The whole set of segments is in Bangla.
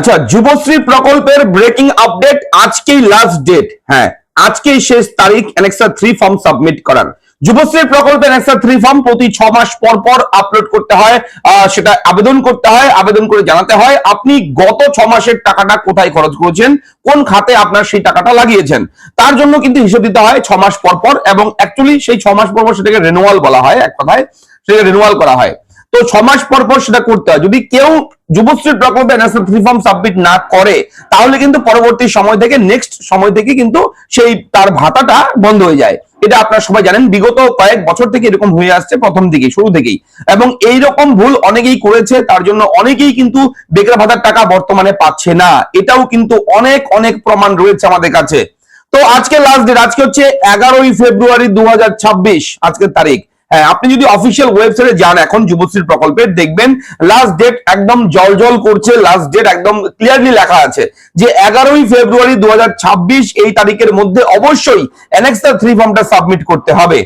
আচ্ছা, যুবশ্রী প্রকল্পের ব্রেকিং আপডেট, আজকেই লাস্ট ডেট। হ্যাঁ, আজকেই শেষ তারিখ অ্যানেক্সার 3 ফর্ম সাবমিট করার। যুবশ্রী প্রকল্পে অ্যানেক্সার 3 ফর্ম প্রতি 6 মাস পর পর আপলোড করতে হয়, সেটা আবেদন করতে হয়, আবেদন করে জানাতে হয় আপনি গত 6 মাসের টাকাটা কোথায় খরচ করেছেন, কোন খাতে আপনার সেই টাকাটা লাগিয়েছেন। তার জন্য কিন্তু হিসেব দিতে হয় 6 মাস পর পর, এবং অ্যাকচুয়ালি সেই 6 মাস পর পর সেটাকে রিনিউয়াল বলা হয়, এক কথায় সেটাকে রিনিউয়াল করা হয়। তো 6 মাস পর পর সেটা করতে হয়। যদি কেউ যুবশ্রী প্রকল্পে ন্যাশনাল ফ্রি ফর্ম সাবমিট না করে, তাহলে কিন্তু পরবর্তী সময় থেকে নেক্সট সময় থেকে কিন্তু সেই তার ভাতাটা বন্ধ হয়ে যায়। এটা আপনারা সবাই জানেন, বিগত কয়েক বছর থেকে এরকম হয়ে আসছে, প্রথম দিকেই, শুরু থেকেই। এবং এই রকম ভুল অনেকেই করেছে, তার জন্য অনেকেই কিন্তু বেকার ভাতার টাকা বর্তমানে পাচ্ছে না। এটাও কিন্তু অনেক অনেক প্রমাণ রয়েছে আমাদের কাছে। তো আজকে লাস্ট ডেট, আজকে হচ্ছে 11ই ফেব্রুয়ারি 2026 আজকের তারিখ। হ্যাঁ, আপনি যদি অফিসিয়াল ওয়েবসাইটে যান এখন যুবশ্রী প্রকল্পের, দেখবেন লাস্ট ডেট একদম জল করছে, লাস্ট ডেট একদম ক্লিয়ারলি লেখা আছে যে 11ই ফেব্রুয়ারি 2026 এই তারিখের মধ্যে অবশ্যই অ্যানেক্সার 3 ফর্মটা সাবমিট করতে হবে।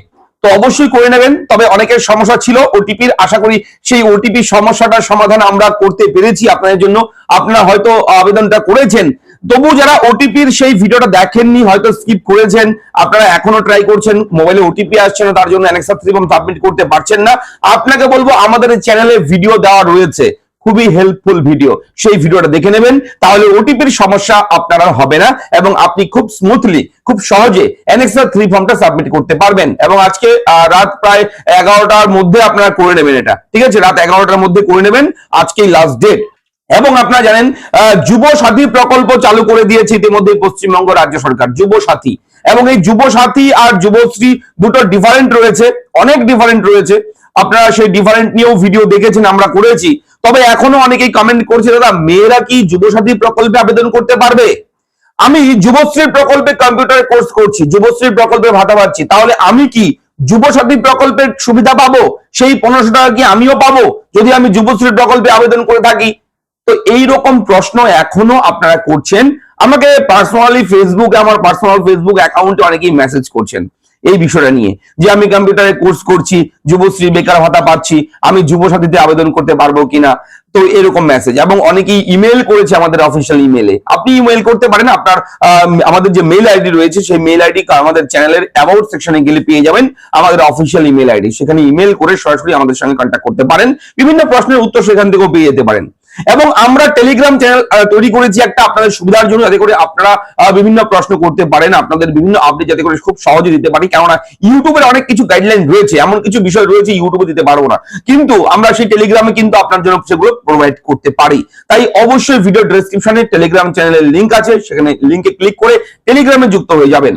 তো অবশ্যই করে নেবেন। তবে অনেকের সমস্যা ছিল ওটিপির, আশা করি সেই ওটিপি সমস্যাটার সমাধান আমরা করতে পেরেছি আপনাদের জন্য। আপনারা হয়তো আবেদনটা করেছেন, তবু যারা ওটিপির সেই ভিডিওটা দেখেননি, হয়তো স্কিপ করেছেন, আপনারা এখনো ট্রাই করছেন, মোবাইলে ওটিপি আসছে না, তার জন্য অ্যানেক্সার 3 ফর্ম সাবমিট করতে পারছেন না, আপনাকে বলবো আমাদের চ্যানেলে ভিডিও দেওয়া রয়েছে, খুবই হেল্পফুল ভিডিও, সেই ভিডিওটা দেখে নেবেন। তাহলে ওটিপির সমস্যা আপনার হবে না, এবং আপনি খুব স্মুথলি, খুব সহজে অ্যানেক্সার 3 ফর্মটা সাবমিট করতে পারবেন। এবং আজকে রাত প্রায় 11টার মধ্যে আপনারা করে নেবেন এটা, ঠিক আছে? রাত 11টার মধ্যে করে নেবেন, আজকেই লাস্ট ডেট। এবং আপনারা জানেন যুব সাথী প্রকল্প চালু করে দিয়েছে ইতিমধ্যে পশ্চিমবঙ্গ রাজ্য সরকার, যুব সাথী। এবং এই যুব সাথী আর যুবশ্রী দুটো ডিফারেন্ট রয়েছে, অনেক ডিফারেন্ট রয়েছে। আপনারা সেই ডিফারেন্ট নিয়েও ভিডিও দেখেছেন, আমরা করেছি। তবে এখনো অনেকেই কমেন্ট করছে, দাদা মেয়েরা কি যুব সাথী প্রকল্পে আবেদন করতে পারবে? আমি যুবশ্রী প্রকল্পে কম্পিউটার কোর্স করছি, যুবশ্রী প্রকল্পে ভাতা পাচ্ছি, তাহলে আমি কি যুব সাথী প্রকল্পের সুবিধা পাবো? সেই 1500 টাকা কি আমিও পাবো যদি আমি যুবশ্রী প্রকল্পে আবেদন করে থাকি? তো এই রকম প্রশ্ন এখনো আপনারা করছেন। আমাকে পার্সোনালি ফেসবুকে, আমার পার্সোনাল ফেসবুক অ্যাকাউন্টে অনেকেই মেসেজ করছেন এই বিষয়টা নিয়ে, যে আমি কম্পিউটারে কোর্স করছি, যুবশ্রী বেকার ভাতা পাচ্ছি, আমি যুব সাথীতে আবেদন করতে পারবো কিনা। তো এরকম মেসেজ, এবং অনেকেই ইমেল করেছে আমাদের অফিসিয়াল ইমেলে। আপনি ইমেল করতে পারেন, আপনার আমাদের যে মেইল আইডি রয়েছে সেই মেইল আইডি আমাদের চ্যানেলের অ্যাবাউট সেকশনে গেলে পেয়ে যাবেন আমাদের অফিসিয়াল ইমেল আইডি, সেখানে ইমেল করে সরাসরি আমাদের সঙ্গে কন্ট্যাক্ট করতে পারেন, বিভিন্ন প্রশ্নের উত্তর সেখান থেকেও পেয়ে যেতে পারেন। এবং আমরা টেলিগ্রাম চ্যানেল তৈরি করেছি একটা আপনাদের সুবিধার জন্য, যাতে করে আপনারা বিভিন্ন প্রশ্ন করতে পারেন, আপনাদের বিভিন্ন আপডেট যাতে করে খুব সহজে দিতে পারি। কেননা ইউটিউবের অনেক কিছু গাইডলাইন রয়েছে, এমন কিছু বিষয় রয়েছে ইউটিউবে দিতে পারবো না, কিন্তু আমরা সেই টেলিগ্রামে কিন্তু আপনার জন্য সেগুলো প্রোভাইড করতে পারি। তাই অবশ্যই ভিডিও ডেসক্রিপশনে টেলিগ্রাম চ্যানেলের লিঙ্ক আছে, সেখানে লিঙ্কে ক্লিক করে টেলিগ্রামে যুক্ত হয়ে যাবেন।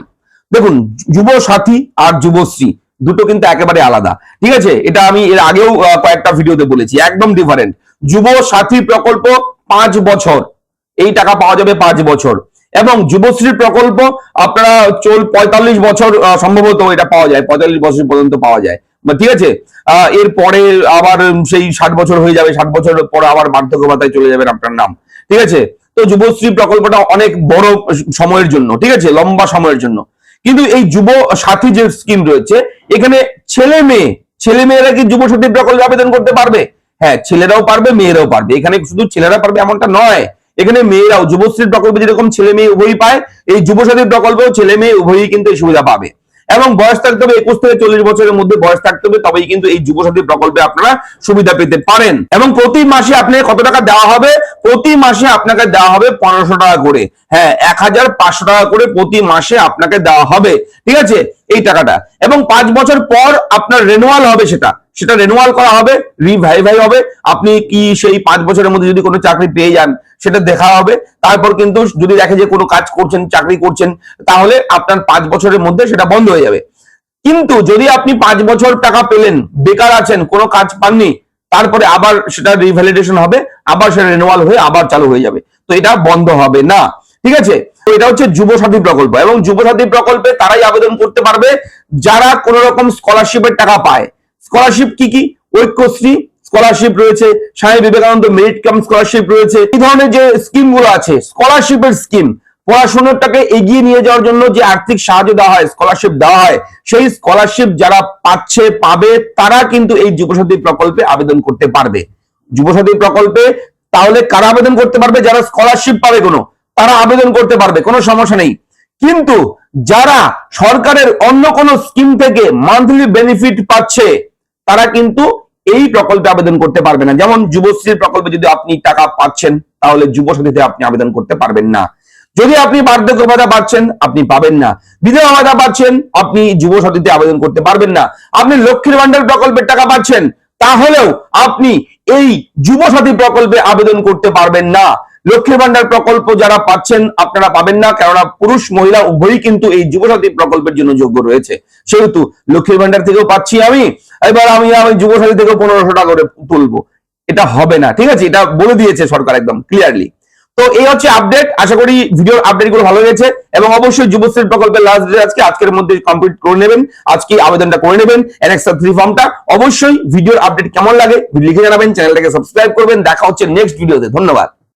দেখুন, যুব সাথী আর যুবশ্রী দুটো কিন্তু একেবারে আলাদা, ঠিক আছে? এটা আমি এর আগেও কয়েকটা ভিডিওতে বলেছি, একদম ডিফারেন্ট। যুব সাথী প্রকল্প 5 বছর, এই টাকা পাওয়া যাবে 5 বছর। এবং যুবশ্রী প্রকল্প আপনারা 45 বছর সম্ভবত এটা পাওয়া যায়, 45 বছর পর্যন্ত পাওয়া যায়, ঠিক আছে? এরপরে আবার সেই 60 বছর হয়ে যাবে, 60 বছর পরে আবার বার্ধক্য ভাতায় চলে যাবেন আপনার নাম, ঠিক আছে? তো যুবশ্রী প্রকল্পটা অনেক বড় সময়ের জন্য, ঠিক আছে, লম্বা সময়ের জন্য। কিন্তু এই যুব সাথী যে স্কিম রয়েছে, এখানে ছেলেমেয়েরা কি যুব সাথী প্রকল্পে আবেদন করতে পারবে? হ্যাঁ, ছেলেরাও পারবে, মেয়েরাও পারবে। এখানে শুধু ছেলেরা পারবে এমনটা নয়, এখানে মেয়েরাও যুবশ্রী প্রকল্পে যেরকম ছেলে মেয়ে উভয়ই পায়, এই যুব সাথী প্রকল্পেও ছেলে মেয়ে উভয়ই কিন্তু এই সুবিধা পাবে। এবং বয়স থাকতে হবে 21 থেকে 40 বছরের মধ্যে বয়স থাকতে হবে, তবেই কিন্তু এই যুব সাথী প্রকল্পে আপনারা সুবিধা পেতে পারেন। এবং প্রতি মাসে আপনাকে কত টাকা দেওয়া হবে? প্রতি মাসে আপনাকে দেওয়া হবে 1500 টাকা করে। হ্যাঁ, 1500 টাকা করে প্রতি মাসে আপনাকে দেওয়া হবে, ঠিক আছে, এই টাকাটা। এবং 5 বছর পর আপনার রেনুয়াল হবে, সেটা রেনুয়াল করা হবে, রিভাইভাই হবে। আপনি কি সেই 5 বছরের মধ্যে যদি কোনো চাকরি পেয়ে যান, সেটা দেখা হবে। তারপর কিন্তু যদি দেখে যে কোনো কাজ করছেন, চাকরি করছেন, তাহলে আপনার 5 বছরের মধ্যে সেটা বন্ধ হয়ে যাবে। কিন্তু যদি আপনি 5 বছর টাকা পেলেন, বেকার আছেন, কোনো কাজ পাননি, তারপরে আবার সেটা রিভ্যালিডেশন হবে, আবার সেটা রিনিউয়াল হয়ে আবার চালু হয়ে যাবে। তো এটা বন্ধ হবে না, ঠিক আছে? তো এটা হচ্ছে যুব সাথী প্রকল্প। এবং যুব সাথী প্রকল্পে তারাই আবেদন করতে পারবে যারা কোনো রকম স্কলারশিপের টাকা পায়। স্কলারশিপ কি কি? ঐক্যশ্রী স্কলারশিপ রয়েছে, Swami Vivekananda merit cum scholarship রয়েছে। এই ধরনের যে স্কিম গুলো আছে, স্কলারশিপের স্কিম, পড়াশোনাটাকে এগিয়ে নিয়ে যাওয়ার জন্য যে আর্থিক সাহায্য দেওয়া হয়, স্কলারশিপ দেওয়া হয়, সেই স্কলারশিপ যারা পাবে, তারা কিন্তু এই যুবসাথী প্রকল্পে আবেদন করতে পারবে। যুবসাথী প্রকল্পে তাহলে কারা আবেদন করতে পারবে? যারা স্কলারশিপ পাবে তারা আবেদন করতে পারবে, কোনো সমস্যা নেই। কিন্তু যারা সরকারের অন্য কোনো স্কিম থেকে মান্থলি বেনিফিট পাচ্ছে তারা কিন্তু এই প্রকল্পে আবেদন করতে পারবে না। যেমন যুবশ্রী প্রকল্পে যদি আপনি টাকা পাচ্ছেন তাহলে যুবসাথীতে আপনি আবেদন করতে পারবেন না। যদি আপনি বার্ধক্য ভাতা পাচ্ছেন আপনি পাবেন না। বিধবা ভাতা পাচ্ছেন আপনি যুবসাথীতে আবেদন করতে পারবেন না। আপনি লক্ষ্মীর ভান্ডার প্রকল্পের টাকা পাচ্ছেন তাহলেও আপনি এই যুবসাথী প্রকল্পে আবেদন করতে পারবেন না। লক্ষ্মীর ভান্ডার প্রকল্প যারা পাচ্ছেন আপনারা পাবেন না, কেননা পুরুষ মহিলা উভয়ই কিন্তু এই যুবসাথী প্রকল্পের জন্য যোগ্য রয়েছে। সেহেতু লক্ষ্মীর ভান্ডার থেকেও পাচ্ছি আমি, এবার আমি যুবসাথী থেকেও 1500 টাকা করে তুলবো, এটা হবে না। ঠিক আছে, এটা বলে দিয়েছে সরকার একদম ক্লিয়ারলি। তো এই হচ্ছে আপডেট। আশা করি ভিডিওর আপডেট গুলো ভালো লেগেছে এবং অবশ্যই যুবশ্রী প্রকল্পের লাস্ট ডেট আজকের মধ্যে কমপ্লিট করে নেবেন, আজকে আবেদনটা করে নেবেন অ্যানেক্সার 3 ফর্মটা। অবশ্যই ভিডিওর আপডেট কেমন লাগে লিখে জানাবেন, চ্যানেলটাকে সাবস্ক্রাইব করবেন। দেখা হচ্ছে নেক্সট ভিডিওতে। ধন্যবাদ।